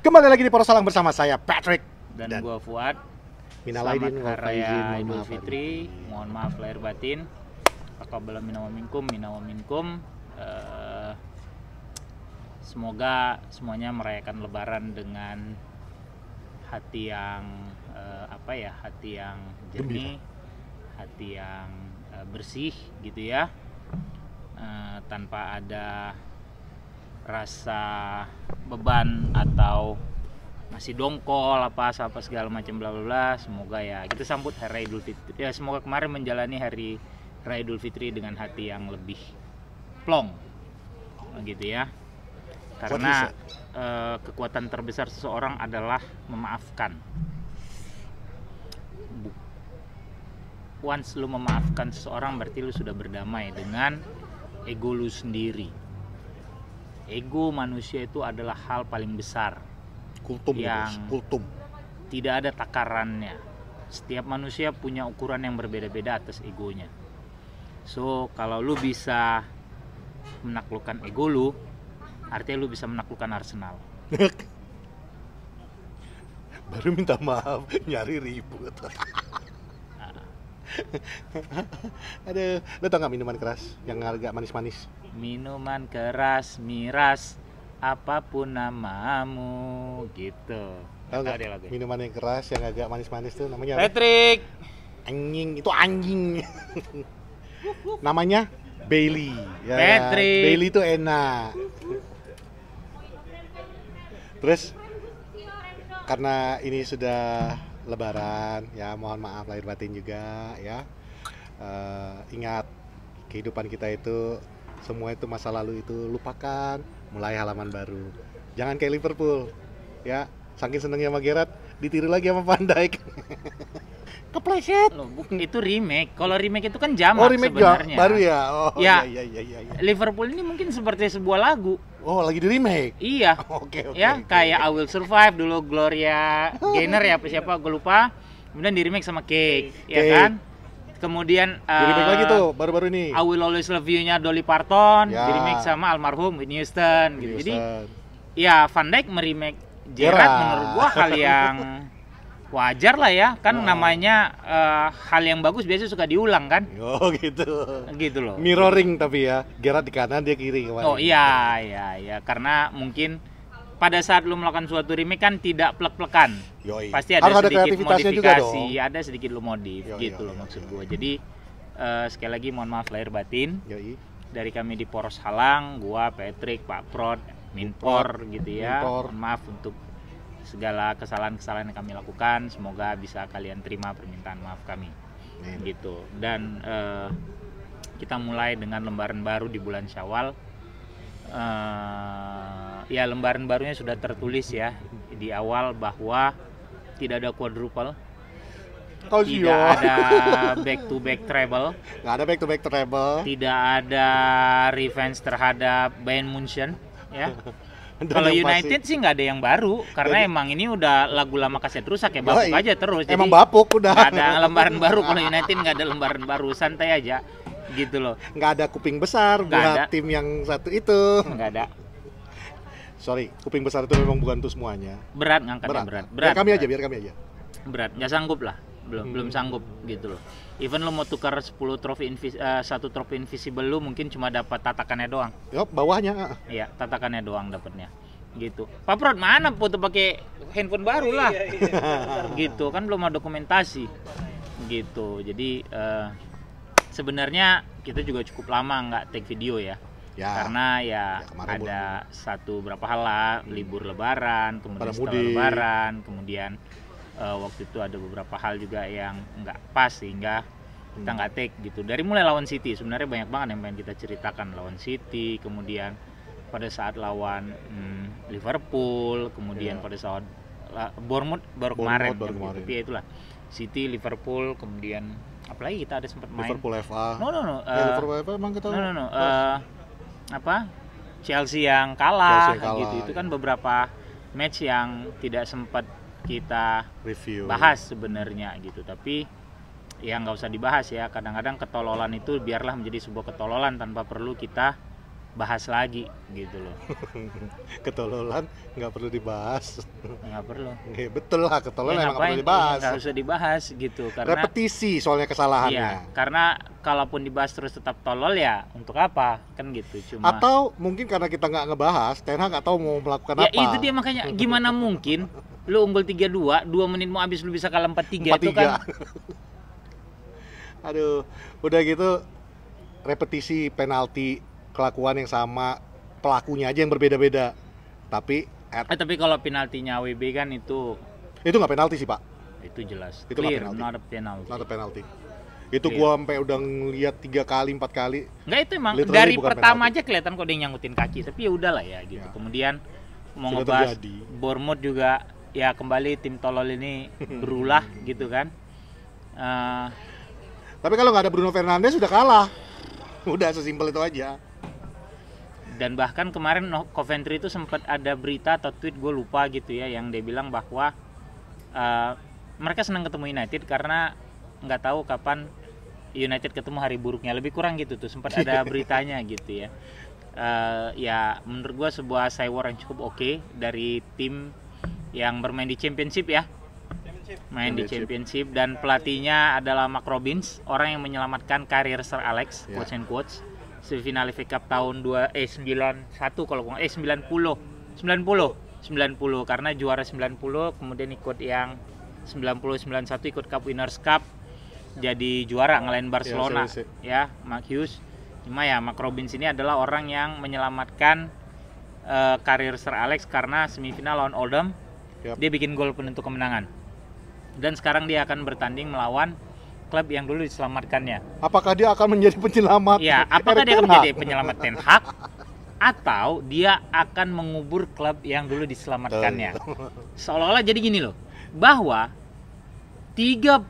Kembali lagi di Poros Salang bersama saya Patrick dan gua Fuad. Minal aidin wal Selamat Hari faizin, mohon Idul maaf Fitri. Mohon maaf lahir batin. Taqabbal minna wa minkum. Semoga semuanya merayakan Lebaran dengan hati yang hati yang jernih, hati yang bersih gitu ya, tanpa ada rasa beban atau masih dongkol apa segala macam bla bla bla. Semoga ya kita sambut Hari Idul Fitri ya, semoga kemarin menjalani Hari Raya Idul Fitri dengan hati yang lebih plong gitu ya, karena kekuatan terbesar seseorang adalah memaafkan. Once lu memaafkan seseorang berarti lu sudah berdamai dengan ego lu sendiri. Ego manusia itu adalah hal paling besar yang tidak ada takarannya. Setiap manusia punya ukuran yang berbeda-beda atas egonya. So kalau lu bisa menaklukkan ego lu, artinya lu bisa menaklukkan Arsenal. Baru minta maaf nyari ribut. Aduh, lo tau gak minuman keras yang agak manis-manis? Minuman keras, miras, apapun namamu gitu. Tau gak minuman yang keras yang agak manis-manis tuh namanya apa? Patrick! Anjing, itu anjing. Namanya Bailey ya. Patrick! Bailey itu enak. Terus karena ini sudah Lebaran ya, mohon maaf lahir batin juga ya. Ingat, kehidupan kita itu semua itu masa lalu itu lupakan, mulai halaman baru. Jangan kayak Liverpool ya, saking senengnya sama Gerrard ditiru lagi sama Van Dijk. Kepleset. Loh, itu remake. Kalau remake itu kan jamak sebenarnya. Baru ya. Oh ya, iya. Liverpool ini mungkin seperti sebuah lagu. Oh, lagi di remake. Iya. Oke. Ya, kayak I Will Survive dulu Gloria Gaynor ya, siapa gue lupa. Kemudian di remake sama Cake, ya kan? Kemudian di remake lagi tuh baru-baru ini. I Will Always Love You-nya Dolly Parton, ya. Di remake sama almarhum Whitney Houston gitu. Jadi ya Van Dijk meremake Gerrard menurut gua hal yang wajar lah ya, kan namanya hal yang bagus biasanya suka diulang kan? Oh gitu. Gitu loh. Mirroring tapi ya, Gerrard di kanan dia kiri kemarin. Oh iya, karena mungkin pada saat lu melakukan suatu remake kan tidak plek-plekan. Pasti ada sedikit modifikasi, ada sedikit lu modif gitu loh maksud gua. Jadi sekali lagi mohon maaf lahir batin. Dari kami di Poros Salang, gua Patrick, Pak Prod, Minpor gitu ya. Mohon maaf untuk segala kesalahan-kesalahan yang kami lakukan, semoga bisa kalian terima permintaan maaf kami. Gitu. Dan kita mulai dengan lembaran baru di bulan Syawal. Ya lembaran barunya sudah tertulis ya di awal bahwa tidak ada quadruple, tidak ada back to back treble, nggak ada back to back treble, tidak ada revenge terhadap Bayern Munchen ya. Kalau United sih nggak ada yang baru, karena emang ini udah lagu lama kaset rusak ya, bapuk aja terus. Emang bapuk udah. Nggak ada lembaran baru kalau United, nggak ada lembaran baru, santai aja gitu loh. Nggak ada kuping besar buat tim yang satu itu. Nggak ada. Sorry, kuping besar itu memang bukan untuk semuanya. Berat ngangkatnya, berat. Biar kami aja. Berat, nggak sanggup lah, belum sanggup gitu loh. Even lo mau tukar 10 trofi satu trofi invisible lu mungkin cuma dapat tatakannya doang. Yup, bawahnya. Iya, tatakannya doang dapatnya. Gitu. Pak Prod mana foto pakai handphone baru lah. Gitu kan belum ada dokumentasi. Gitu. Jadi sebenarnya kita juga cukup lama nggak take video ya. Karena ya ada berapa hal lah, libur Lebaran, kemudian setelah Lebaran, kemudian waktu itu ada beberapa hal juga yang nggak pas sehingga kita nggak take gitu. Dari mulai lawan City sebenarnya banyak banget yang pengen kita ceritakan, lawan City, kemudian pada saat lawan Liverpool, kemudian pada saat Bournemouth baru kemarin. Tapi ya itulah City, Liverpool, kemudian apalagi kita ada sempat main Liverpool FA. No. Liverpool FA emang kita. Chelsea yang kalah gitu. Itu kan beberapa match yang tidak sempat kita review bahas sebenarnya gitu. Tapi ya nggak usah dibahas ya, kadang-kadang ketololan itu biarlah menjadi sebuah ketololan tanpa perlu kita bahas lagi gitu loh. Ketololan nggak perlu dibahas. Nggak perlu. Betul lah, ketololan Ya, emang nggak perlu ngapain? dibahas. Nggak usah dibahas gitu karena Repetisi soalnya kesalahannya. iya, karena kalaupun dibahas terus tetap tolol ya untuk apa kan gitu. Cuma Atau mungkin karena kita nggak ngebahas, Ten Hag nggak tahu mau melakukan ya apa. itu dia, makanya gimana mungkin lu unggul 3-2, 2 menit mau habis lu bisa kalah 4-3 itu 4-3. kan. Aduh, udah gitu repetisi penalti, kelakuan yang sama, pelakunya aja yang berbeda-beda. Tapi Tapi kalau penaltinya WB kan itu nggak penalti sih, Pak. itu jelas. Itu nggak Clear, penalti. not a penalty. Not a penalty. Itu Clear. gua sampai udah ngeliat 3 kali, 4 kali. Enggak, itu emang Literally dari bukan pertama penalti. aja kelihatan kok dia nyangkutin kaki, tapi ya udahlah ya gitu. Ya. Kemudian mau Sudah ngebahas terjadi. Bournemouth juga ya kembali tim tolol ini berulah gitu kan. Tapi kalau nggak ada Bruno Fernandes sudah kalah. Udah sesimpel itu aja. Dan bahkan kemarin Coventry itu sempat ada berita atau tweet, gue lupa gitu ya, yang dia bilang bahwa mereka senang ketemu United karena nggak tahu kapan United ketemu hari buruknya, lebih kurang gitu tuh, sempat ada beritanya gitu ya. Ya menurut gue sebuah sidewar yang cukup oke dari tim yang bermain di Championship ya, main di Championship, dan pelatihnya adalah Mark Robins, orang yang menyelamatkan karir Sir Alex, Ya. quotes and quotes, semifinal FA Cup tahun 91 kalau 90 karena juara 90, kemudian ikut yang 90-91 ikut Cup Winners' Cup, jadi juara ngalahin Barcelona ya, Mark Hughes. Cuma ya Mark Robins ini adalah orang yang menyelamatkan karir Sir Alex karena semifinal lawan Oldham. Yap. Dia bikin gol penentu kemenangan. Dan sekarang dia akan bertanding melawan klub yang dulu diselamatkannya. Apakah dia akan menjadi penyelamat? Ya, apakah Erik dia akan Ten Hag? menjadi penyelamat Ten Hag atau dia akan mengubur klub yang dulu diselamatkannya? Seolah-olah jadi gini loh, bahwa 33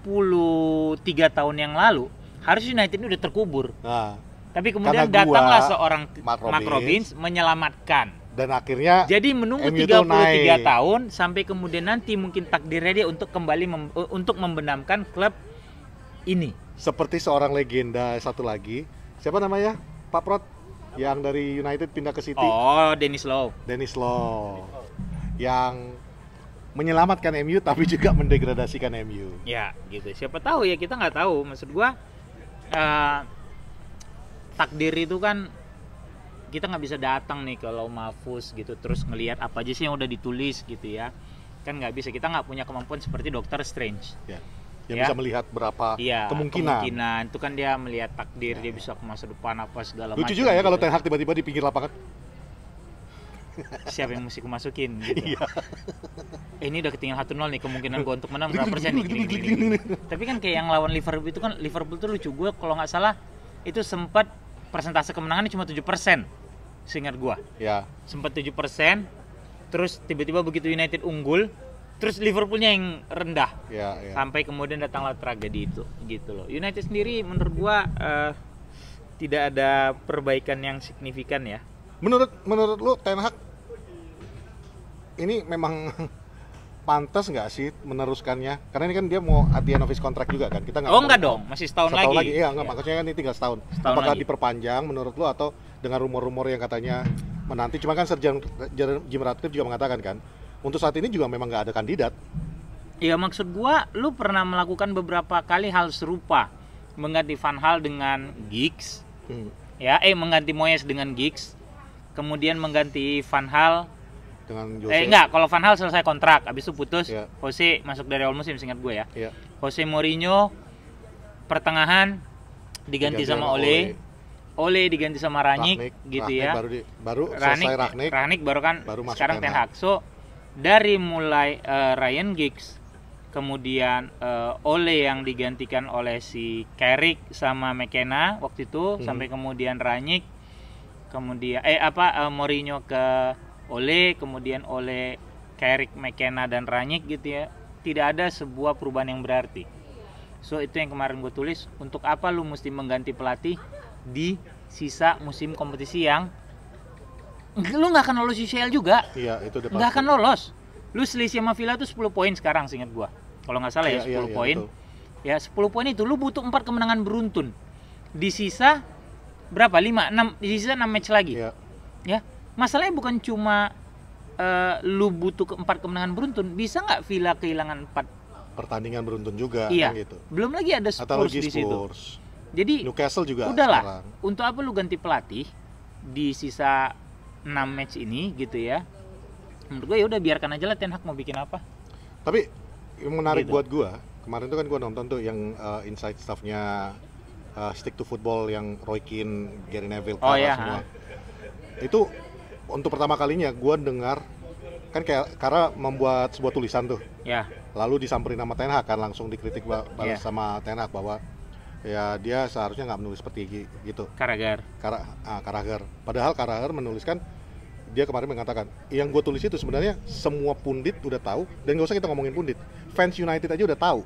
tahun yang lalu harus United ini udah terkubur. Nah, Tapi kemudian karena gua, datanglah seorang Mark Mark Robins menyelamatkan. dan akhirnya Jadi menunggu MU 33 tuh naik. tahun sampai kemudian nanti mungkin takdirnya dia untuk kembali untuk membenamkan klub ini. seperti seorang legenda satu lagi, siapa namanya? Pak Prot, yang dari United pindah ke City, Oh, Dennis Law. Dennis Law, yang menyelamatkan MU tapi juga mendegradasikan MU. Ya, gitu. Siapa tahu ya, kita nggak tahu. Maksud gua takdir itu kan kita nggak bisa datang nih kalau Mahfuz gitu terus ngelihat apa aja sih yang udah ditulis gitu ya. Kan nggak bisa, kita nggak punya kemampuan seperti Doctor Strange. Ya. Yang Ya. bisa melihat berapa Iya, kemungkinan. itu kan dia melihat takdir, dia bisa ke masa depan apa segala macam. Lucu juga ya kalau gitu. Ten Hag tiba-tiba di pinggir lapangan. Siapa yang mesti kumasukin gitu. Iya. Ini udah ketinggalan 1-0 nih, kemungkinan gua untuk menang berapa persen nih? Gini. Tapi kan kayak yang lawan Liverpool itu kan, Liverpool tuh lucu, gue kalau nggak salah itu sempat persentase kemenangannya cuma 7%. Seingat gua. Ya. Sempat 7%, terus tiba-tiba begitu United unggul, terus Liverpoolnya yang rendah. Ya, ya. Sampai kemudian datanglah tragedi itu gitu loh. United sendiri menurut gua tidak ada perbaikan yang signifikan ya. Menurut lu Ten Hag ini memang pantas nggak sih meneruskannya? Karena ini kan dia mau at the end of his contract juga kan. Kita nggak Oh enggak mau- dong, masih setahun Setahun lagi. Iya, enggak, Ya. maksudnya kan ini tinggal setahun. Setahun Apakah lagi. diperpanjang menurut lu atau dengan rumor-rumor yang katanya menanti? Cuma kan Sir Jim Ratcliffe juga mengatakan kan, untuk saat ini juga memang nggak ada kandidat. Ya maksud gua, lu pernah melakukan beberapa kali hal serupa, mengganti Van Hal dengan Giggs, ya, mengganti Moyes dengan Giggs, kemudian mengganti Van Hal. Dengan Jose. Enggak, kalau Van Hal selesai kontrak, habis itu putus, Iya. Jose masuk dari awal musim, seingat gue ya. Iya. Jose Mourinho pertengahan diganti sama Ole. Ole diganti sama Rangnick gitu ya. Baru selesai Rangnick baru kan baru masuk sekarang Ten Ten Hag. Hag. So dari mulai Ryan Giggs, kemudian Ole yang digantikan oleh si Carrick sama McKenna waktu itu, sampai kemudian Rangnick, kemudian Mourinho ke Ole, kemudian Ole, Carrick, McKenna dan Rangnick gitu ya. Tidak ada sebuah perubahan yang berarti. So itu yang kemarin gue tulis, untuk apa lu mesti mengganti pelatih di sisa musim kompetisi yang lu nggak akan lolos UCL juga. Iya, itu udah Nggak pasti. akan lolos. Lu selisih sama Villa tuh 10 poin sekarang seingat gua. Kalau nggak salah ya 10 Iya, poin. betul. Ya 10 poin itu lu butuh 4 kemenangan beruntun. Di sisa berapa? 5, 6, di sisa 6 match lagi. Iya. Ya. Masalahnya bukan cuma lu butuh 4 kemenangan beruntun, bisa nggak Villa kehilangan 4 Pertandingan beruntun juga iya. kan gitu. Belum lagi ada Atau Spurs lagi di situ. Spurs. Jadi Newcastle juga udahlah. sekarang. Untuk apa lu ganti pelatih di sisa 6 match ini gitu ya? Menurut gue ya udah biarkan aja lah Ten Hag mau bikin apa. Tapi yang menarik Gitu. buat gua, kemarin tuh kan gua nonton tuh yang inside staff-nya Stick to Football yang Roy Keane, Gary Neville, Oh, Kara iya, semua. Itu untuk pertama kalinya gua dengar kan kayak Kara membuat sebuah tulisan tuh. Ya. Lalu disamperin sama Ten Hag kan, langsung dikritik balas Iya. sama Ten Hag bahwa ya dia seharusnya nggak menulis seperti gitu. Carragher. Carragher. Padahal Carragher menuliskan, dia kemarin mengatakan, yang gue tulis itu sebenarnya semua pundit udah tahu, dan gak usah kita ngomongin pundit, fans United aja udah tahu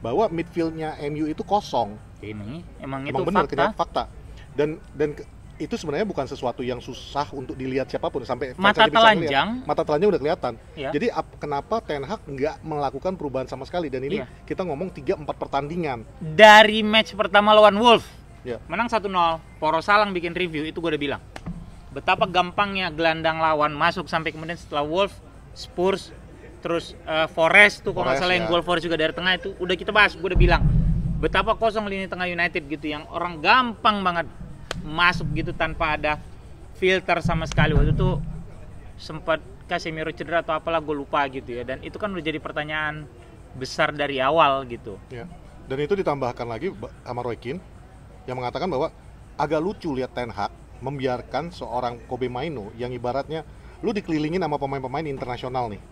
bahwa midfieldnya MU itu kosong. Ini emang itu Emang benar, fakta. Dan itu sebenarnya bukan sesuatu yang susah untuk dilihat siapapun, sampai fans Mata aja bisa telanjang. ngeliat. Mata telanjang udah kelihatan. Ya. Jadi kenapa Ten Hag nggak melakukan perubahan sama sekali? Dan ini Iya. kita ngomong 3-4 pertandingan. Dari match pertama lawan Wolves, Ya. menang 1-0, Poro Salang bikin review, itu gue udah bilang betapa gampangnya gelandang lawan masuk, sampai kemudian setelah Wolves, Spurs, terus Forest tuh kalau nggak Forest, salah yang ya. gol Forest juga dari tengah, itu udah kita bahas. Gue udah bilang betapa kosong lini tengah United gitu, yang orang gampang banget masuk gitu tanpa ada filter sama sekali. Waktu itu sempat Casemiro cedera atau apalah, gue lupa gitu ya, dan itu kan udah jadi pertanyaan besar dari awal gitu. Ya. Dan itu ditambahkan lagi sama Roy Keane yang mengatakan bahwa agak lucu lihat Ten Hag membiarkan seorang Kobe Mainoo yang ibaratnya lu dikelilingin sama pemain-pemain internasional nih.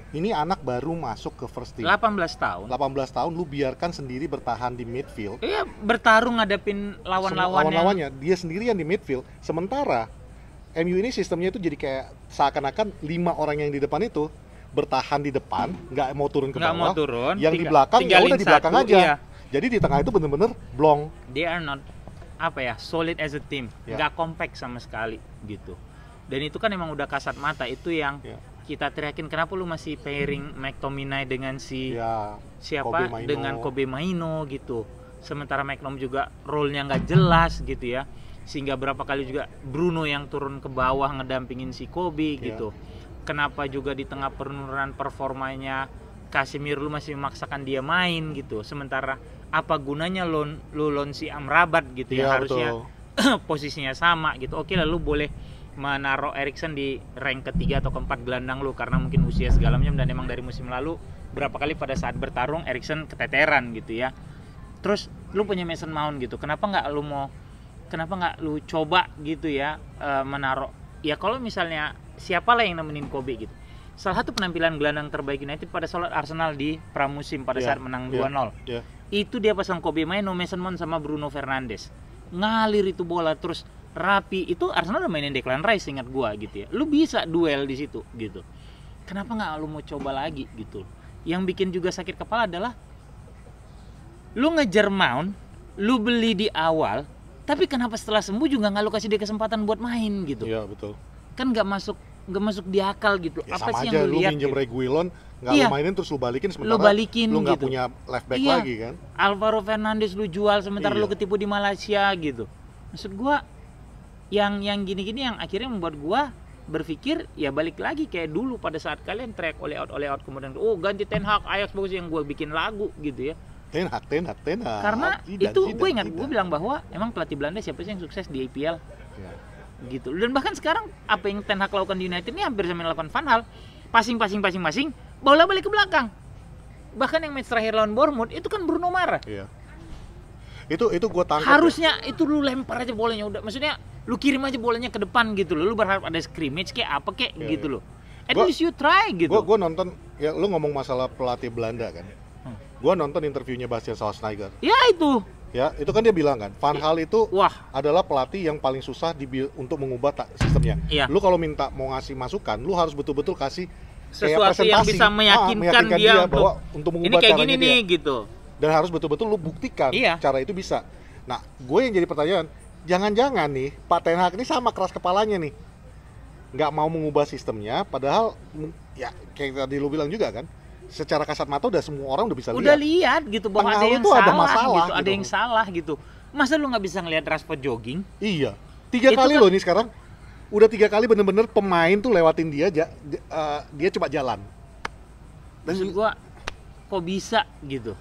Ini anak baru masuk ke first team. 18 tahun. 18 tahun lu biarkan sendiri bertahan di midfield. Iya, bertarung ngadepin lawan-lawannya. Lawan-lawannya dia sendirian di midfield. Sementara MU ini sistemnya itu jadi kayak seakan-akan 5 orang yang di depan itu bertahan di depan, nggak mau turun ke Nggak bawah. mau turun, Yang di belakang ya tinggalin udah di belakang satu, aja. iya. Jadi di tengah itu bener-bener blong. They are not solid as a team, Ya. nggak compact sama sekali gitu. Dan itu kan emang udah kasat mata, itu yang Ya. kita teriakin, kenapa lu masih pairing McTominay dengan si Ya, siapa, Kobe Mainoo. dengan Kobe Mainoo gitu. Sementara McTominay juga role-nya nggak jelas gitu ya, sehingga berapa kali juga Bruno yang turun ke bawah ngedampingin si Kobe Ya. gitu. Kenapa juga di tengah penurunan performanya Casemiro lu masih memaksakan dia main gitu, sementara apa gunanya lu loan si Amrabat gitu ya, Iya, harusnya betul. posisinya sama gitu. Oke lah, lu boleh menaruh Erikson di rank ketiga atau keempat gelandang lu karena mungkin usia segala macam, dan emang dari musim lalu berapa kali pada saat bertarung Erikson keteteran gitu ya. Terus lu punya Mason Mount gitu, kenapa nggak lu coba gitu ya, menaruh ya, kalau misalnya siapa lah yang nemenin Kobe gitu. Salah satu penampilan gelandang terbaik United pada saat Arsenal di pramusim pada saat menang 2-0. Ya. Itu dia pasang Kobe Mainoo, Mason Mount sama Bruno Fernandes. Ngalir itu bola terus rapi. Itu Arsenal udah mainin Declan Rice, ingat gua gitu ya. Lu bisa duel di situ gitu. Kenapa nggak lu mau coba lagi gitu? Yang bikin juga sakit kepala adalah lu ngejar Mount, lu beli di awal, tapi kenapa setelah sembuh juga nggak lu kasih dia kesempatan buat main gitu? Iya, betul. Kan nggak masuk di akal gitu. Ya, apa sama sih aja yang lu lu lihat? minjem Gitu? Reguilon, nggak Iya. lu mainin terus lu balikin sementara Lu balikin lu nggak gitu. punya left back Iya. lagi kan. Alvaro Fernandes lu jual sementara Iya. lu ketipu di Malaysia gitu. Maksud gua yang gini-gini yang akhirnya membuat gua berpikir ya balik lagi kayak dulu pada saat kalian track oleh out kemudian ganti Ten Hag, Ajax bagus, yang gua bikin lagu gitu ya. Ten Hag. Karena itu gue ingat, gue bilang bahwa emang pelatih Belanda siapa sih yang sukses di IPL Ya. gitu. Dan bahkan sekarang apa yang Ten Hag lakukan di United ini hampir sama yang dilakukan Van Hal. Passing, bola balik ke belakang. Bahkan yang match terakhir lawan Bournemouth itu kan Bruno marah. Iya. Itu gue tangkap. Harusnya itu lu lempar aja bolanya udah. Maksudnya lu kirim aja bolanya ke depan gitu loh. Lu berharap ada scrimmage kayak apa kayak Iya, gitu iya. loh. At Gua- least you try gitu. Gue nonton, ya lu ngomong masalah pelatih Belanda kan. Gue nonton interviewnya Bastian Schweinsteiger. Ya itu. Ya, itu kan dia bilang kan, Van Hal itu Wah, adalah pelatih yang paling susah untuk mengubah sistemnya. Iya. Lu kalau mau ngasih masukan, lu harus betul-betul kasih kayak sesuatu yang presentasi. bisa meyakinkan dia bahwa untuk ini mengubah kayak caranya gini dia. nih gitu. Dan harus betul-betul lu buktikan Iya. cara itu bisa. Nah, gue yang jadi pertanyaan, jangan-jangan nih Pak Ten Hag ini sama keras kepalanya nih, nggak mau mengubah sistemnya, padahal ya kayak tadi lu bilang juga kan, secara kasat mata udah semua orang udah bisa Udah lihat. lihat gitu bahwa ada Pengaruh yang tuh ada salah masalah gitu, ada gitu. yang salah gitu. Masa lu nggak bisa ngelihat Rashford jogging? Iya. 3 Itu kali kan- loh ini sekarang. Udah 3 kali bener-bener pemain tuh lewatin dia, dia coba jalan. Maksud gua kok bisa gitu?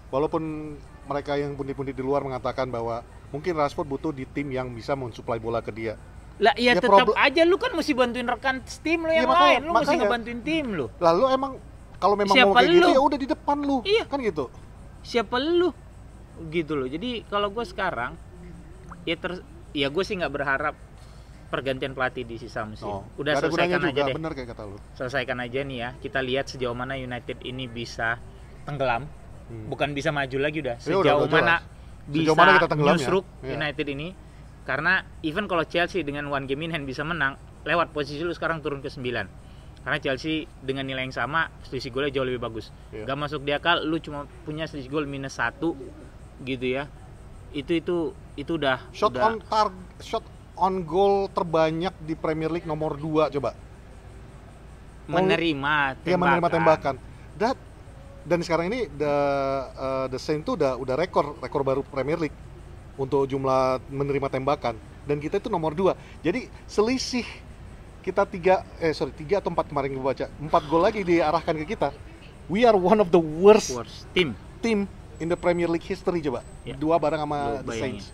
Walaupun mereka yang pundit-pundit di luar mengatakan bahwa mungkin Rashford butuh di tim yang bisa mensuplai bola ke dia. Lah ya, Ya, tetap aja lu kan mesti bantuin rekan tim lu Iya, yang makanya- lain, lu mesti makanya. ngebantuin tim lu. Lalu emang kalau memang Siapa mau kayak gitu lu? ya udah di depan lu. Iya. Kan gitu. Siapa lu? Gitu loh. Jadi kalau gue sekarang ya gue sih nggak berharap pergantian pelatih di sisa musim. Udah nggak ada gunanya selesaikan aja juga, deh. bener kayak kata lu. Selesaikan aja nih ya. Kita lihat sejauh mana United ini bisa tenggelam. Bukan bisa maju lagi udah. Ya, udah Sejauh jelas. mana bisa Sejauh mana kita tenggelam ya? nyusruk Iya. United ini. Karena even kalau Chelsea dengan one game in hand bisa menang, lewat posisi lu sekarang turun ke 9. Karena Chelsea dengan nilai yang sama, selisih golnya jauh lebih bagus. Iya. Gak masuk di akal, lu cuma punya selisih gol -1 gitu ya. Itu udah Shot on goal terbanyak di Premier League nomor 2 coba. menerima tembakan. Iya, menerima tembakan. Dan sekarang ini the Saints tuh udah rekor baru Premier League untuk jumlah menerima tembakan, dan kita itu nomor 2. Jadi selisih kita 3 atau 4 kemarin gue baca, 4 gol lagi diarahkan ke kita. We are one of the worst Tim team in the Premier League history coba. Ya. 2 bareng sama Lu the bayangin. Saints.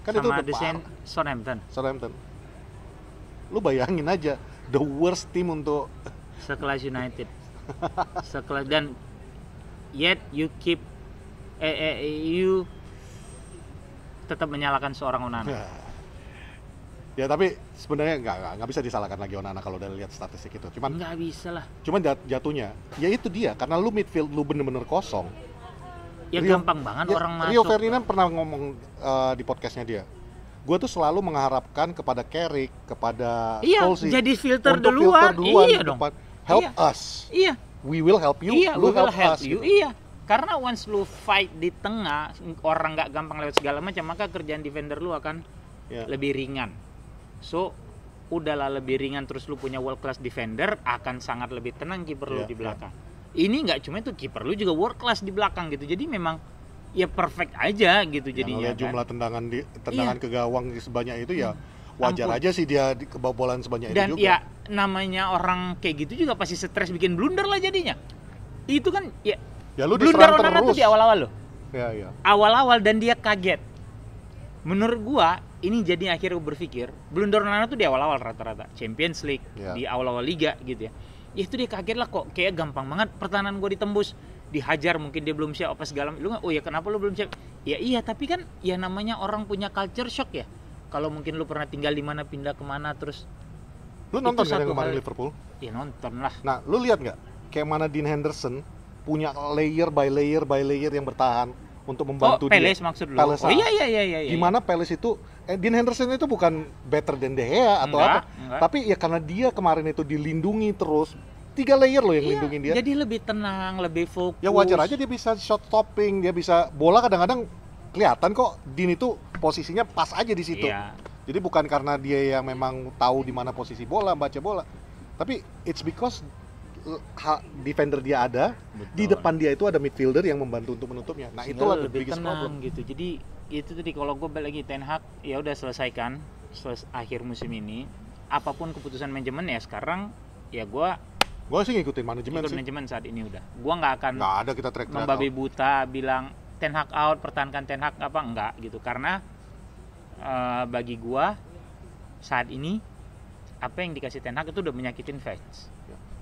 Kan itu sama udah The parah. Southampton. Lu bayangin aja the worst team untuk Sekelas United. Sekelas, dan yet you keep you tetap menyalahkan seorang Onana. Ya tapi sebenarnya nggak bisa disalahkan lagi Onana kalau udah lihat statistik itu. Cuman Nggak bisa lah. jatuhnya ya itu dia, karena lu midfield lu bener-bener kosong. Ya gampang banget orang masuk. Rio Ferdinand pernah ngomong di podcastnya dia, gue tuh selalu mengharapkan kepada Carrick, kepada Iya, Solskjaer jadi filter untuk duluan. Iya di dong. depan. Help Iya. us, Iya. we will help you, Iya, lu we will help us you. gitu. Iya. Karena once lu fight di tengah, orang nggak gampang lewat segala macam, maka kerjaan defender lu akan Ya. lebih ringan. So, udahlah lebih ringan, terus lu punya world class defender, akan sangat lebih tenang kiper lu Ya, di belakang. Ini nggak cuma itu, kiper lu juga world class di belakang gitu. Jadi memang ya perfect aja gitu Yang jadinya ngeliat kan. jumlah tendangan ke gawang sebanyak itu ya wajar Ampun. aja sih dia kebobolan sebanyak Dan itu juga. ya namanya orang kayak gitu juga pasti stres, bikin blunder lah jadinya. Itu kan ya Ya lu blunder diserang Onana tuh terus. di awal-awal loh. Ya. Awal-awal dan dia kaget. Menurut gua ini jadi akhirnya gua berpikir blunder Onana tuh di awal-awal rata-rata Champions League, Ya. di awal-awal liga gitu ya. Ya itu dia kaget lah, kok kayak gampang banget pertahanan gua ditembus, dihajar, mungkin dia belum siap apa segala. Lu nggak, oh ya kenapa lu belum siap? Ya iya, tapi kan ya namanya orang punya culture shock ya. Kalau mungkin lu pernah tinggal di mana, pindah kemana, terus Lu nonton itu kan yang satu kemarin hal. Liverpool? ya nonton lah. Nah, lu lihat nggak kayak mana Dean Henderson punya layer by layer yang bertahan untuk membantu dia. Palace maksud lu? Palace, Oh iya. Gimana Palace itu Dean Henderson itu bukan better than De Gea atau Enggak. tapi ya karena dia kemarin itu dilindungi terus, 3 layer loh yang Iya, lindungin dia. jadi lebih tenang, lebih fokus. Ya wajar aja dia bisa shot stopping, dia bisa bola, kadang-kadang kelihatan kok Dean itu posisinya pas aja di situ. Iya. Jadi bukan karena dia yang memang tahu di mana posisi bola, baca bola, tapi it's because defender dia ada, Betul. di depan dia itu ada midfielder yang membantu untuk menutupnya. Nah, Sehingga itulah the lebih biggest tenang problem. gitu. Jadi itu tadi kalau gue balik lagi, Ten Hag ya udah selesaikan akhir musim ini. Apapun keputusan manajemen ya sekarang ya gue Gue sih ngikutin manajemen ikut sih. manajemen saat ini udah. Gue nggak akan Nggak ada kita track membabi buta bilang Ten Hag out, pertahankan Ten Hag apa enggak gitu. Karena bagi gue saat ini apa yang dikasih Ten Hag itu udah menyakitin fans.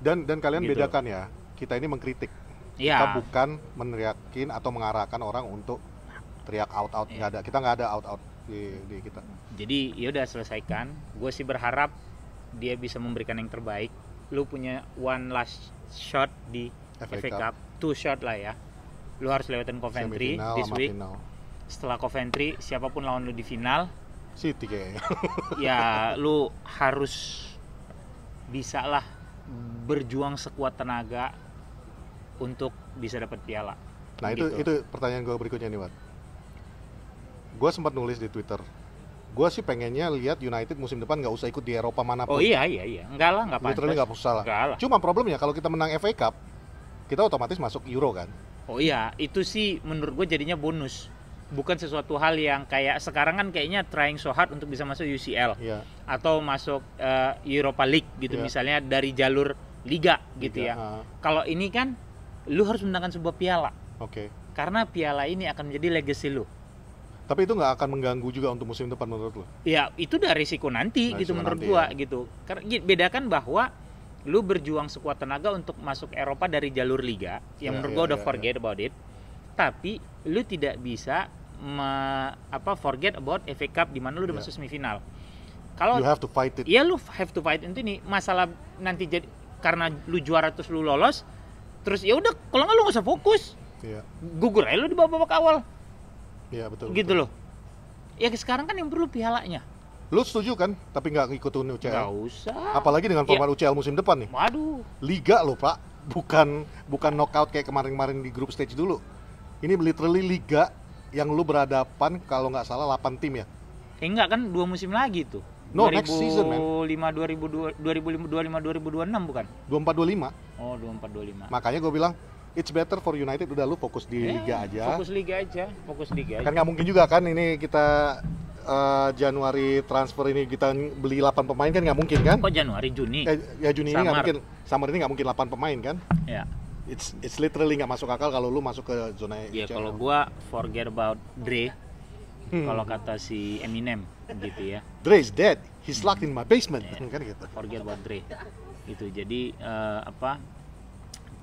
Dan kalian Gitu. bedakan ya, kita ini mengkritik. Kita Iya. bukan meneriakin atau mengarahkan orang untuk teriak out Iya. nggak ada. Kita nggak ada out di kita. Jadi ya udah selesaikan. Gue sih berharap dia bisa memberikan yang terbaik. Lu punya one last shot di FA FA Cup, 2 shot lah ya. Lu harus lewatin Coventry Semifinal this sama week. final. Setelah Coventry, siapapun lawan lu di final, City kayaknya. ya lu harus bisa lah berjuang sekuat tenaga untuk bisa dapat piala. Nah Gitu. itu pertanyaan gue berikutnya nih, Wat. Gue sempat nulis di Twitter. Gue sih pengennya lihat United musim depan nggak usah ikut di Eropa manapun. Oh iya. Enggak lah, enggak pantas. Literally nggak usah lah. Enggak lah. Cuma problemnya kalau kita menang FA Cup, kita otomatis masuk Euro kan. Oh iya, itu sih menurut gue jadinya bonus. bukan sesuatu hal yang kayak sekarang kan kayaknya trying so hard untuk bisa masuk UCL Iya. atau masuk Europa League gitu Iya. misalnya dari jalur liga gitu ya. Kalau ini kan lu harus menangkan sebuah piala Oke. karena piala ini akan menjadi legacy lu. Tapi itu nggak akan mengganggu juga untuk musim depan menurut lo? Ya itu udah risiko nanti gitu menurut gua gitu. Karena bedakan bahwa lu berjuang sekuat tenaga untuk masuk Eropa dari jalur liga yang menurut gua udah forget about it. Tapi lu tidak bisa forget about FA Cup di mana lu udah masuk semifinal. Kalau You have to fight it. iya lu have to fight itu nih masalah nanti jadi karena lu juara terus lu lolos terus ya udah kalau nggak lu nggak usah fokus. Iya. Gugur aja lu di babak awal. Iya betul. Gitu loh. Ya sekarang kan yang perlu pialanya. Lu setuju kan? Tapi nggak ngikutin UCL. Nggak usah. Apalagi dengan format UCL musim depan nih. Waduh. Liga loh Pak, bukan knockout kayak kemarin-kemarin di group stage dulu. Ini literally liga yang lu berhadapan kalau nggak salah 8 tim ya. Enggak kan 2 musim lagi tuh. No, next season, man. 2025 2026 bukan? 24-25. Oh, 24 25. Makanya gue bilang it's better for United udah lu fokus di liga aja. Fokus liga aja. Kan nggak mungkin juga kan ini kita Januari transfer ini kita beli 8 pemain kan nggak mungkin kan? Kok Januari Juni? Ya Juni ini nggak mungkin, summer ini nggak mungkin 8 pemain kan? Ya. It's literally nggak masuk akal kalau lu masuk ke zona Ya UCL. kalau gua forget about Dre. Kalau kata si Eminem gitu ya. Dre is dead. He's locked in my basement. Kan gitu. Forget about Dre. Gitu. Jadi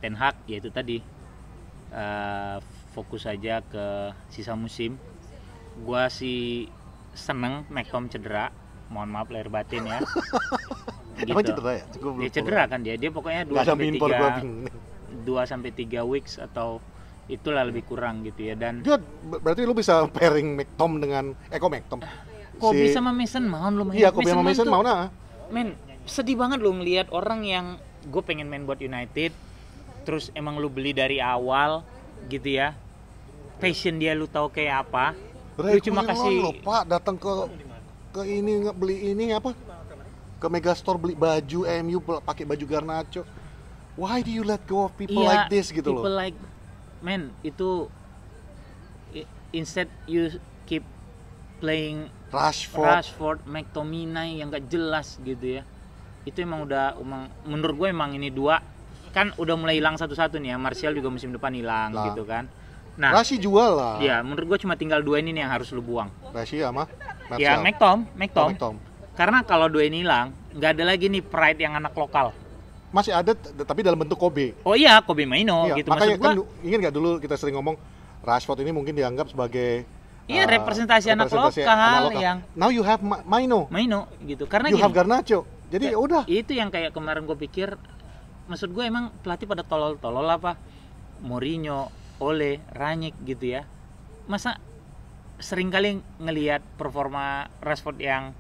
Ten Hag ya itu tadi fokus saja ke sisa musim. Gua sih seneng McTom cedera. Mohon maaf lahir batin ya. Gitu. Emang cedera ya? Dia cedera kan dia pokoknya 2 sampai 3 weeks atau itulah lebih kurang gitu ya. Dan berarti lu bisa pairing McTom dengan McTom. Kobe sama Mason Mount lu main. Iya, Kobe sama Mason Mount nah. Men, sedih banget lu ngelihat orang yang gue pengen main buat United terus emang lu beli dari awal gitu ya. Passion dia lu tahu kayak apa. Lu cuma kasih lo, Pak, datang ke ini beli ini apa? Ke Megastore beli baju MU pakai baju Garnacho. Why do you let go of people like this gitu loh? People like man, itu instead you keep playing Rashford, McTominay yang gak jelas gitu ya. Itu emang menurut gue emang ini dua kan udah mulai hilang satu-satu nih ya. Martial juga musim depan hilang gitu kan. Nah, Rashi jual lah. Iya, menurut gue cuma tinggal 2 ini nih yang harus lu buang. Rashi sama Martial. Ya, McTom. Karena kalau 2 ini hilang, nggak ada lagi nih pride yang anak lokal. Masih ada tapi dalam bentuk Kobe. Oh iya, Kobe Maino gitu. Makanya maksud gua, kan ingin nggak dulu kita sering ngomong Rashford ini mungkin dianggap sebagai representasi anak lokal yang now you have Maino gitu. Karena you have Garnacho. Jadi ya udah. Itu yang kayak kemarin gue pikir, maksud gue emang pelatih pada tolol-tolol apa? Mourinho, Ole, Rangnick gitu ya. Masa sering kali ngelihat performa Rashford yang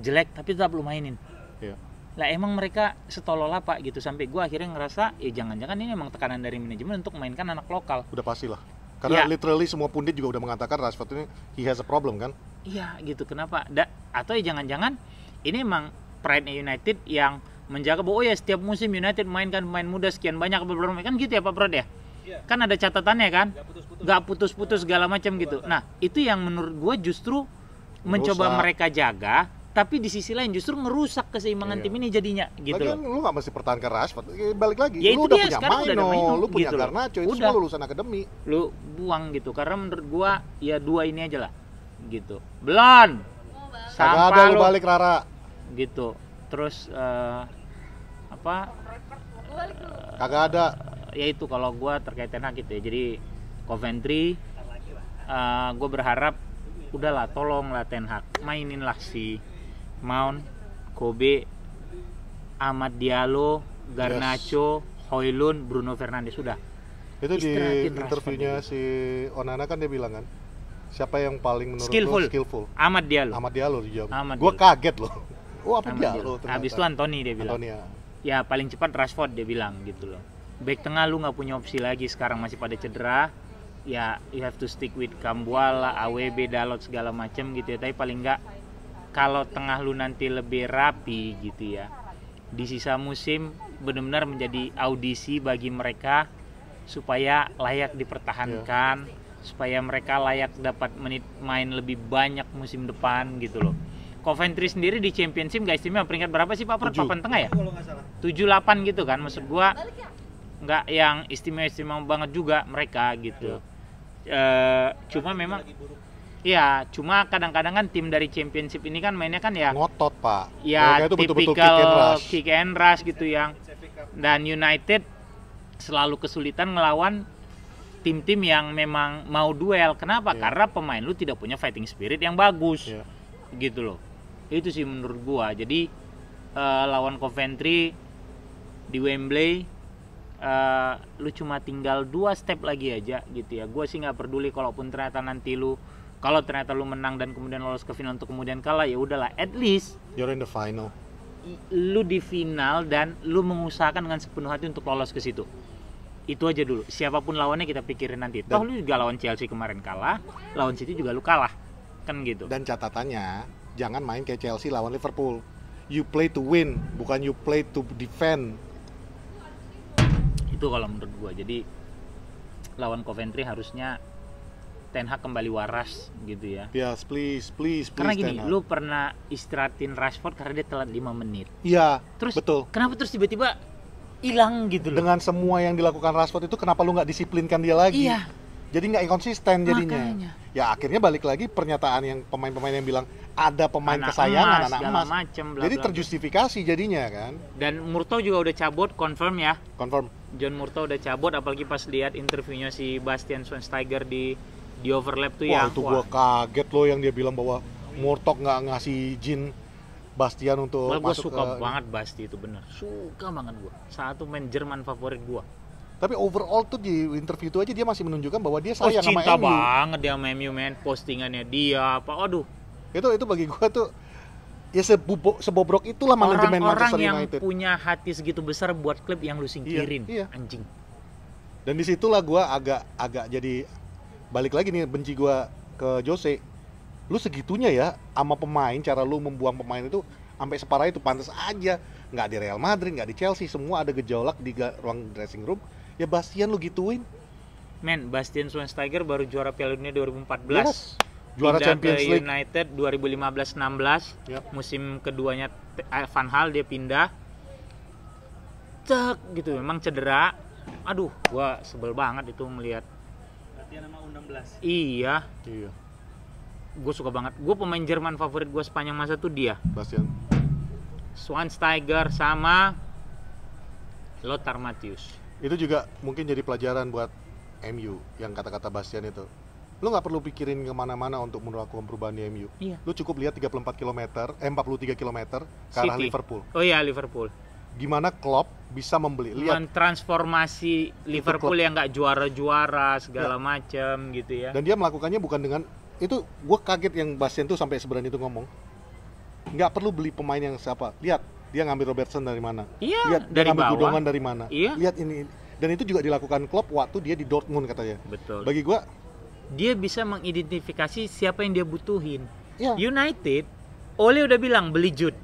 jelek tapi tetap lu mainin. Iya. Lah emang mereka setolol apa gitu sampai gue akhirnya ngerasa ya jangan-jangan ini emang tekanan dari manajemen untuk mainkan anak lokal. Udah pastilah. Karena literally semua pundit juga udah mengatakan Rashford ini he has a problem kan? Iya gitu, kenapa? Atau ya jangan-jangan ini emang pride United yang menjaga bahwa ya setiap musim United mainkan pemain muda sekian banyak beberapa kan gitu ya Pak Prod ya? Kan ada catatannya kan? Gak putus-putus segala macam gitu. Nah itu yang menurut gue justru mencoba mereka jaga. Tapi di sisi lain justru ngerusak keseimbangan tim ini jadinya gitu. Lagian lu gak mesti pertahankan Rashford, balik lagi. Ya, lu udah punya Maino, lu punya gitu Garnacho, itu semua lulusan akademi. Lu buang gitu, karena menurut gua ya 2 ini aja lah gitu. Belon Kagak ada lu balik Rara gitu. Terus kagak ada. Ya itu kalau gua terkait Ten Hag gitu ya. Jadi Coventry gua berharap udahlah tolonglah Ten Hag, maininlah si Mount, Kobe, Amad Diallo, Garnacho, Højlund, Bruno Fernandes sudah. Itu di interviewnya si Onana kan dia bilang kan, siapa yang paling menurut skillful? Amad Diallo. Amad Diallo dijawab. Gua kaget loh. Oh apa Diallo? Habis itu Anthony dia bilang. Ya paling cepat Rashford dia bilang gitu loh. Back tengah lu nggak punya opsi lagi sekarang masih pada cedera. Ya you have to stick with Kambuala, AWB, Dalot segala macam gitu ya. Tapi paling nggak kalau tengah lu nanti lebih rapi gitu ya, di sisa musim benar-benar menjadi audisi bagi mereka supaya layak dipertahankan, supaya mereka layak dapat menit main lebih banyak musim depan gitu loh. Coventry sendiri di Championship nggak istimewa, peringkat berapa sih Pak Prot? Papan tengah ya? 7-8 gitu kan, maksud gua nggak yang istimewa banget juga mereka gitu. Cuma memang iya, cuma kadang-kadang kan tim dari Championship ini kan mainnya kan ya ngotot Pak. Ya itu betul-betul tipikal kick and rush gitu yang, dan United selalu kesulitan ngelawan tim-tim yang memang mau duel. Kenapa? Karena pemain lu tidak punya fighting spirit yang bagus. Gitu loh. Itu sih menurut gua. Jadi lawan Coventry di Wembley, lu cuma tinggal 2 step lagi aja gitu ya. Gua sih nggak peduli kalaupun ternyata nanti kalau ternyata lu menang dan kemudian lolos ke final untuk kemudian kalah, ya udahlah, at least you're in the final. Lu di final dan lu mengusahakan dengan sepenuh hati untuk lolos ke situ. Itu aja dulu. Siapapun lawannya kita pikirin nanti. Toh lu juga lawan Chelsea kemarin kalah, lawan City juga lu kalah. Kan gitu. Dan catatannya, jangan main kayak Chelsea lawan Liverpool. You play to win, bukan you play to defend. Itu kalau menurut gua. Jadi lawan Coventry harusnya Ten Hag kembali waras gitu ya. Yes, please. Karena gini, lu pernah istirahatin Rashford karena dia telat 5 menit. Iya, terus betul. Kenapa terus tiba-tiba hilang gitu loh? Dengan semua yang dilakukan Rashford itu, kenapa lu nggak disiplinkan dia lagi? Iya. Jadi nggak konsisten jadinya. Makanya. Ya akhirnya balik lagi pernyataan yang pemain-pemain yang bilang ada pemain kesayangan, anak emas. Jadi terjustifikasi jadinya kan. Dan Murtough juga udah cabut, confirm ya. Confirm. John Murtough udah cabut, apalagi pas lihat interviewnya si Bastian Schweinsteiger di overlap tuh ya. Wah, itu gua kaget loh yang dia bilang bahwa Murtough nggak ngasih izin Bastian untuk masuk. Gua suka banget Basti itu, bener. Suka banget gua. Satu main Jerman favorit gua. Tapi overall tuh di interview itu aja dia masih menunjukkan bahwa dia sayang sama MU. Cinta banget dia sama MU, men. Postingannya dia apa, aduh. Itu bagi gua tuh ya sebobrok itulah manajemen Manchester United. Orang yang punya hati segitu besar buat klub yang lu singkirin, iya. Anjing. Dan disitulah gua agak jadi balik lagi nih benci gua ke Jose. Lu segitunya ya sama pemain, cara lu membuang pemain itu sampai separah itu. Pantas aja nggak di Real Madrid, nggak di Chelsea, semua ada gejolak di ruang dressing room. Ya Bastian lu gituin. Men, Bastian Schweinsteiger baru juara Piala Dunia 2014. Yes. Juara pindah Champions ke League United 2015-16. Yep. Musim keduanya Van Gaal dia pindah. Cek gitu, memang cedera. Aduh, gua sebel banget itu melihat. Latihan sama U16. Iya. Gue suka banget. Gue pemain Jerman favorit gue sepanjang masa tuh dia. Bastian. Schweinsteiger sama Lothar Matthäus. Itu juga mungkin jadi pelajaran buat MU yang kata-kata Bastian itu. Lu nggak perlu pikirin kemana-mana untuk melakukan perubahan di MU. Iya. Lu cukup lihat 43 km ke arah Liverpool. Oh iya, Liverpool. Gimana Klopp bisa membeli, lihat mentransformasi Liverpool yang nggak juara-juara segala macam gitu ya. Dan dia melakukannya bukan dengan itu. Gue kaget yang Bastian tuh sampai seberani itu ngomong. Nggak perlu beli pemain yang siapa. Lihat dia ngambil Robertson dari mana. Iya, lihat dia dari ngambil bawah. Gundogan dari mana. Iya. Lihat ini. Dan itu juga dilakukan Klopp waktu dia di Dortmund katanya. Betul. Bagi gue, dia bisa mengidentifikasi siapa yang dia butuhin. ya. United, Ole udah bilang beli Jude,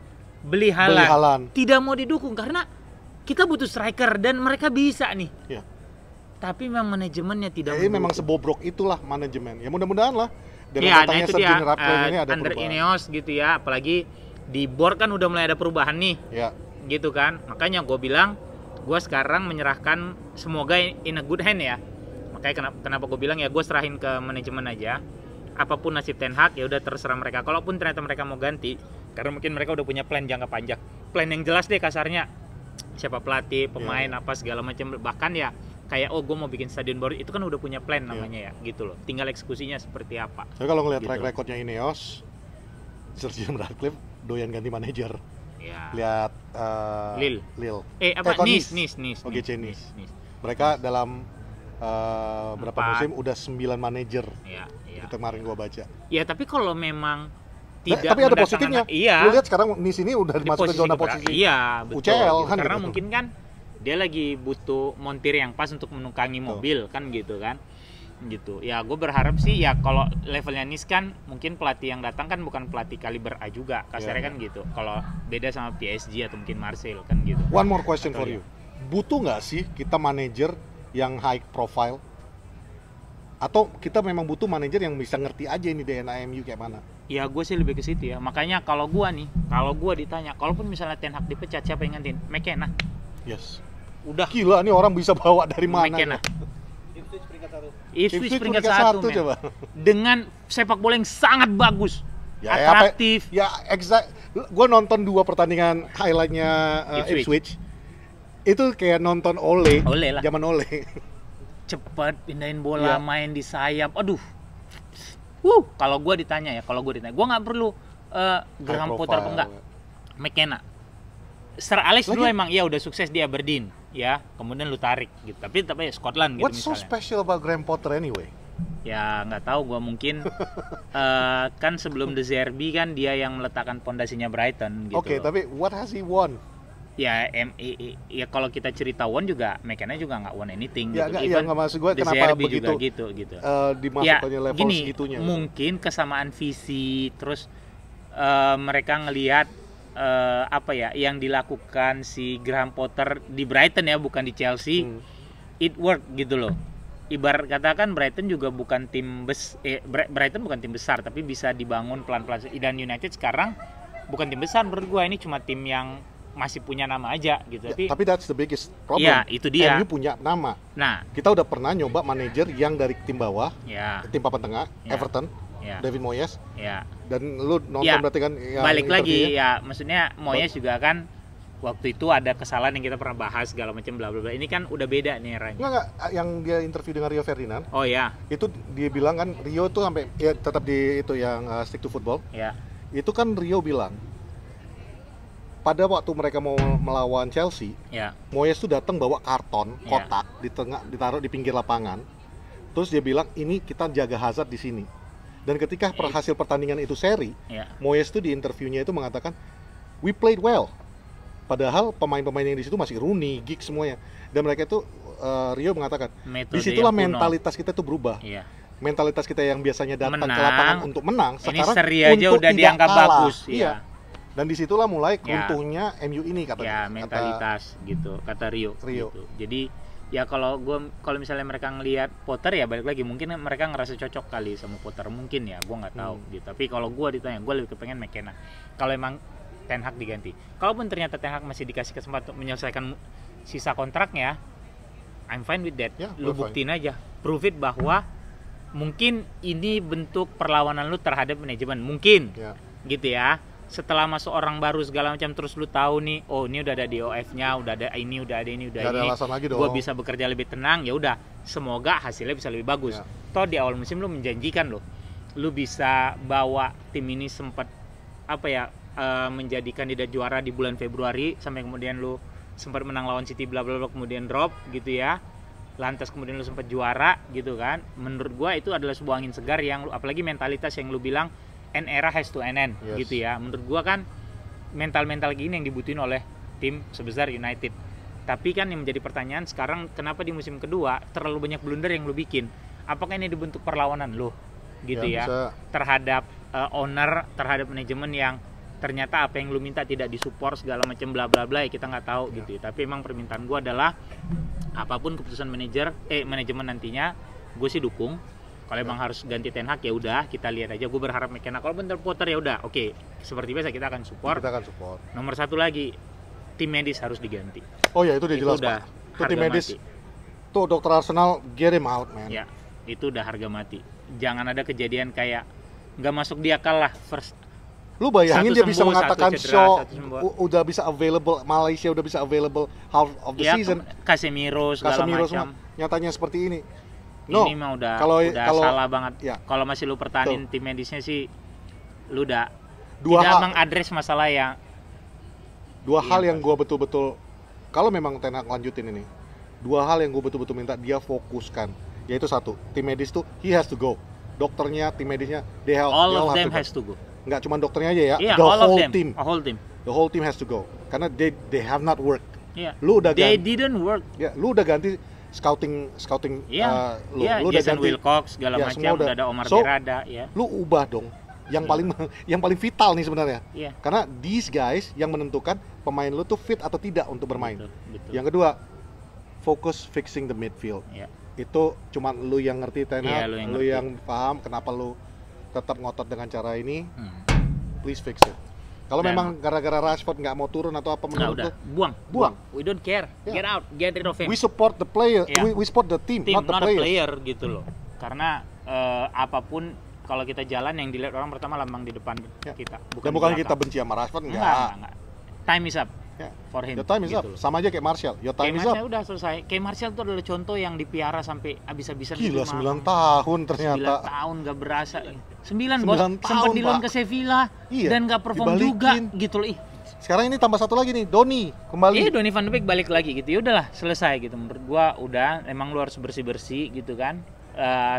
beli Haaland. Tidak mau didukung karena kita butuh striker dan mereka bisa nih. Ya. Tapi memang manajemennya tidak. Jadi memang sebobrok itulah manajemen. Ya mudah-mudahan lah. Dan ya, nah datangnya itu Sir dia. Gini Ratcliffe ini ada Under perubahan. Ineos gitu ya, apalagi di board kan udah mulai ada perubahan nih. Ya. Gitu kan. Makanya gue bilang, gue sekarang menyerahkan semoga in a good hand ya. Makanya kenapa gue bilang ya gue serahin ke manajemen aja. Apapun nasib Ten Hag ya udah terserah mereka. Kalaupun ternyata mereka mau ganti, karena mungkin mereka udah punya plan jangka panjang. Plan yang jelas deh kasarnya. Siapa pelatih, pemain apa segala macam. Bahkan ya kayak gue mau bikin stadion baru, itu kan udah punya plan namanya ya gitu loh. Tinggal eksekusinya seperti apa. Tapi kalau ngelihat gitu. track recordnya Ineos, Sir Jim Ratcliffe doyan ganti manajer. Ya. Lihat Lille. Nice. Oke, Nice. Mereka dalam berapa musim udah 9 manajer. Iya. Itu kemarin gua baca. Ya, tapi kalau memang tidak tapi ada positifnya. Iya. Lu lihat sekarang Nice ini udah masuk ke zona posisi. Iya, betul. UCL gitu. kan. Karena gitu. mungkin kan dia lagi butuh montir yang pas untuk menunggangi mobil kan gitu kan. Gitu. Ya, gue berharap sih ya kalau levelnya Nice kan mungkin pelatih yang datang kan bukan pelatih kaliber A juga. Kasarnya kan gitu. Kalau beda sama PSG atau mungkin Marseille kan gitu. One more question for you. Butuh nggak sih kita manajer yang high profile? Atau kita memang butuh manajer yang bisa ngerti aja ini DNA MU kayak mana? Ya gue sih lebih ke situ ya. Makanya kalau gue ditanya, kalaupun misalnya Ten Hag dipecat, siapa yang gantiin? McKenna. Yes. Udah. Gila nih orang bisa bawa dari mana? McKenna. Ipswich peringkat 1. Ipswich peringkat satu 1, men. coba. Dengan sepak bola yang sangat bagus, atraktif. Ya, exact. Gue nonton 2 pertandingan highlightnya Ipswich. Itu kayak nonton Ole lah. zaman Ole. Cepat pindahin bola, Iya. main di sayap. Aduh. Kalau gue ditanya, gue nggak perlu Graham High Potter apa profile. enggak. McKenna. Sir Alex dulu Lagi- emang udah sukses di Aberdeen, ya. Kemudian lu tarik gitu. Tapi Scotland gitu What's so misalnya. special about Graham Potter anyway? Ya nggak tahu, gue mungkin kan sebelum De Zerbi kan dia yang meletakkan pondasinya Brighton gitu. Oke, tapi what has he won? Ya ya kalau kita cerita won juga McKenna juga nggak won anything Ya, gitu. nggak maksud gue De kenapa Zerbi begitu juga gitu. dimasukkannya level gini, segitunya. mungkin kesamaan visi, terus mereka ngelihat yang dilakukan si Graham Potter di Brighton ya, bukan di Chelsea, it work gitu loh. Ibarat katakan Brighton juga bukan Brighton bukan tim besar, tapi bisa dibangun pelan-pelan. Dan United sekarang bukan tim besar menurut gua, ini cuma tim yang masih punya nama aja gitu. Ya, tapi that's the biggest problem. Iya, itu dia. MU punya nama. Nah, Kita udah pernah nyoba manajer yang dari tim bawah, ya, tim papan tengah, Ya. Everton, ya, David Moyes, ya. dan lu nonton Ya, berarti kan yang Balik lagi interviewnya. ya, maksudnya Moyes juga kan waktu itu ada kesalahan yang kita pernah bahas segala macam bla bla bla. Ini kan udah beda nih eranya. Enggak, yang dia interview dengan Rio Ferdinand, Oh ya, itu dia bilang kan Rio tuh sampai ya tetap di itu yang stick to football. ya, Itu kan Rio bilang pada waktu mereka mau melawan Chelsea, ya, Moyes tuh datang bawa karton Ya. kotak di tengah, ditaruh di pinggir lapangan. Terus dia bilang ini kita jaga Hazard di sini. Dan ketika hasil pertandingan itu seri, ya. Moyes tuh di interviewnya itu mengatakan we played well. Padahal pemain-pemain yang di situ masih Rooney, Giggs semuanya. Dan mereka itu Rio mengatakan Metode disitulah yang kuno. mentalitas kita tuh berubah. Iya. Mentalitas kita yang biasanya datang ke Menang. lapangan untuk menang, Ini sekarang seri aja untuk udah tidak dianggap kalah. bagus, Iya. ya. Dan disitulah mulai Ya. runtuhnya MU ini Ya, katanya. mentalitas gitu kata Rio. Rio. Gitu. Jadi ya kalau misalnya mereka ngelihat Potter, ya balik lagi mungkin mereka ngerasa cocok kali sama Potter, mungkin ya, gue nggak tahu gitu. Tapi kalau gue ditanya, gue lebih kepengen McKenna. Kalau emang Ten Hag diganti, kalaupun ternyata Ten Hag masih dikasih kesempatan untuk menyelesaikan sisa kontraknya, I'm fine with that. Ya, Lu we're fine. buktiin aja, prove it bahwa mungkin ini bentuk perlawanan lu terhadap manajemen, mungkin Ya. gitu ya. Setelah masuk orang baru segala macam, terus lu tahu nih, oh ini udah ada DOF-nya, udah ada ini, udah ada ini, udah Nggak ada ini. alasan lagi dong. Gue bisa bekerja lebih tenang, ya udah. Semoga hasilnya bisa lebih bagus. Ya. Toh di awal musim lu menjanjikan loh. Lu bisa bawa tim ini sempat menjadi kandidat juara di bulan Februari, sampai kemudian lu sempat menang lawan City bla bla bla, kemudian drop gitu ya. Lantas kemudian lu sempat juara gitu kan. Menurut gua itu adalah sebuah angin segar yang apalagi mentalitas yang lu bilang an era has to end Yes. gitu ya. Menurut gua kan mental-mental gini yang dibutuhin oleh tim sebesar United. Tapi kan yang menjadi pertanyaan sekarang, kenapa di musim kedua terlalu banyak blunder yang lu bikin? Apakah ini dibentuk perlawanan lu gitu ya, bisa. terhadap owner, terhadap manajemen yang ternyata apa yang lu minta tidak disupport segala macam bla bla bla, ya kita nggak tahu gitu ya. Tapi emang permintaan gua adalah apapun keputusan manajemen nantinya, gue sih dukung. Kalau emang harus ganti Ten Hag ya udah, kita lihat aja. Gue berharap McKenna. Kalau bener Potter ya udah, oke. Seperti biasa kita akan support. Kita akan support. Nomor satu lagi, tim medis harus diganti. Oh ya, itu udah Itu jelas, udah Pak. Itu harga tim medis. mati. Tuh dokter Arsenal, get him out, man. Ya, itu udah harga mati. Jangan ada kejadian kayak nggak masuk di akal lah first. Lu bayangin Satu dia bisa sembuh, mengatakan satu cedera, Shaw satu sembuh. udah bisa available, Malaysia udah bisa available half of the Ya, season. Casemiro segala Casemiro macam. semua nyatanya seperti ini. No. Ini mah udah kalau salah banget. ya. Kalau masih lu pertahanin tim medisnya sih, lu udah Dua tidak hal- mengadres masalah yang Dua Iya, hal yang Pak. gue betul-betul, kalau memang Ten Hag lanjutin ini, dua hal yang gue betul-betul minta dia fokuskan, yaitu satu, tim medis tuh he has to go, dokternya, tim medisnya, they all have of them to go. has to go. Nggak cuma dokternya aja ya, Iya, the all of whole them. team, A whole team. the whole team has to go, karena they have not worked. Iya. Lu udah They ganti, didn't work. ya, lu udah ganti scouting, Iya. lu, Iya, lu udah Jason ganti, Wilcox segala Ya, macam, semua udah ada Omar So, Berada ya. lu ubah dong, yang Iya. paling yang paling vital nih sebenarnya, Iya. karena these guys yang menentukan pemain lu tuh fit atau tidak untuk bermain. Betul, betul. Yang kedua, fokus fixing the midfield. Ya. itu cuman lu yang ngerti Ten Iya, Hag, lu yang lu ngerti. yang paham kenapa lu tetap ngotot dengan cara ini. Please fix it. Kalau Dan- memang gara-gara Rashford nggak mau turun atau apa Nah, menurut udah, lu, buang. Buang. We don't care. Ya. Get out, get rid of him. we support the player, Iya. we support the team, Team, not the not a player. player gitu loh. Karena apapun kalau kita jalan yang dilihat orang pertama lambang di depan Ya. kita, Dan di bukan belakang. kita benci sama Rashford, Enggak. Time is up Ya. for him. Your time is gitu up. loh. Sama aja kayak Martial. Your time Kayak is up. Martial udah selesai. Kayak Martial tuh adalah contoh yang dipiara sampai habis-habisan. Gila, gitu, 9 Mam. tahun 9 ternyata. tahun gak berasa. 9 bos, 9 sempat tahun, di loan Pak. ke Sevilla Iya, dan gak perform juga dibalikin. gitu loh. Ih, Sekarang ini tambah satu lagi nih, Doni kembali. iya Donny van de Beek balik lagi gitu. Ya udahlah, selesai gitu. Menurut gua udah, emang lu harus bersih-bersih gitu kan.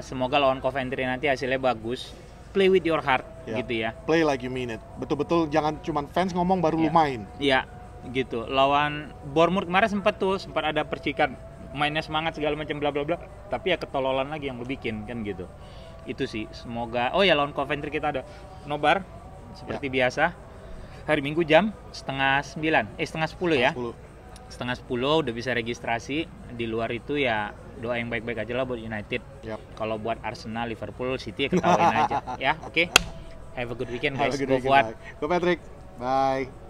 Semoga lawan Coventry nanti hasilnya bagus. Play with your heart Ya. gitu ya. Play like you mean it. Betul-betul jangan cuman fans ngomong baru lu Iya. main. Iya, gitu. Lawan Bournemouth kemarin sempat ada percikan mainnya semangat segala macam bla bla bla, tapi ya ketololan lagi yang lu bikin kan gitu. Itu sih, semoga. Oh ya, lawan Coventry kita ada nobar seperti biasa. Hari Minggu jam setengah 10 ya. 10. Setengah 10 udah bisa registrasi. Di luar itu ya doa yang baik-baik aja lah buat United. Yap. Kalau buat Arsenal, Liverpool, City ya ketawain aja ya. Oke. Have a good weekend Have a guys. good Go weekend, Fuad. bye. Go Patrick. Bye.